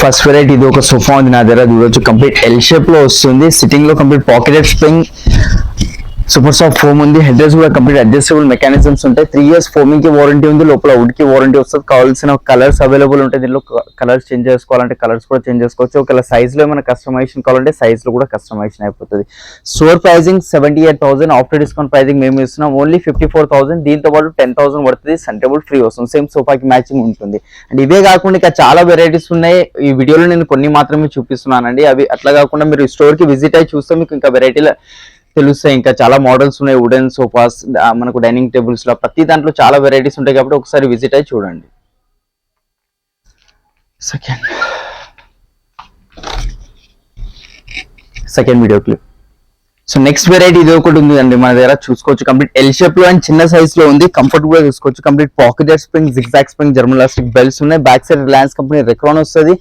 First variety ఇది ఒక sofa ఉంది నా దగ్గర చూడొచ్చు. కంప్లీట్ ఎల్ షేప్ లో వస్తుంది. సిట్టింగ్ లో complete pocketed spring, super soft foam ఉంది. హెడ్ రెస్ట్ కూడా కంప్లీట్ అడ్జస్టబుల్ మెకానిజమ్స్ ఉంటాయి. 3 years ఫోమింగ్ కి వారంటీ ఉంది. లోపల వుడ్ కి వారంటీ వస్తుంది. కావాల్సిన కలర్స్ అవైలబుల్ ఉంటాయి. దీనిలో కలర్స్ చేంజ్ చేసుకోవాలంటే కలర్స్ కూడా చేంజ్ చేసుకోవచ్చు. ఒకవేళ సైజ్ లో ఏమైనా కస్టమైజేషన్ కావాలంటే సైజ్ లో కూడా కస్టమైజేషన్ అయిపోతుంది. Store pricing 78,000. After discount pricing మేము ఇస్తున్నాం ఓన్లీ 54,000. దీంతో పాటు 10,000 పడుతుంది. సెంటర్ టేబుల్ ఫ్రీ వస్తుంది. సేమ్ సోఫాకి మ్యాచింగ్ ఉంటుంది. అండ్ ఇవే కాకుండా ఇంకా చాలా వెరైటీస్ ఉన్నాయి. ఈ వీడియోలో నేను కొన్ని మాత్రమే చూపిస్తున్నానండి. అవి అట్లా కాకుండా మీరు స్టోర్ కి విజిట్ అయ్యి చూస్తే మీకు ఇంకా వెరైటీల తెలుస్తాయి. ఇంకా చాలా మోడల్స్ ఉన్నాయి. వుడెన్ సోఫాస్, మనకు డైనింగ్ టేబుల్స్ లో ప్రతి దాంట్లో చాలా వెరైటీస్ ఉంటాయి కాబట్టి ఒకసారి విజిట్ అయ్యి చూడండి. Second video clip. So next variety ఇది ఒకటి ఉంది అండి మన దగ్గర చూసుకోవచ్చు. కంప్లీట్ ఎల్ షేప్ లో అండ్ చిన్న సైజ్ లో ఉంది. కంఫర్ట్ కూడా చూసుకోవచ్చు. Complete pocketed spring, zigzag spring, German elastic belts ఉన్నాయి. Back side Reliance company Recron వస్తుంది.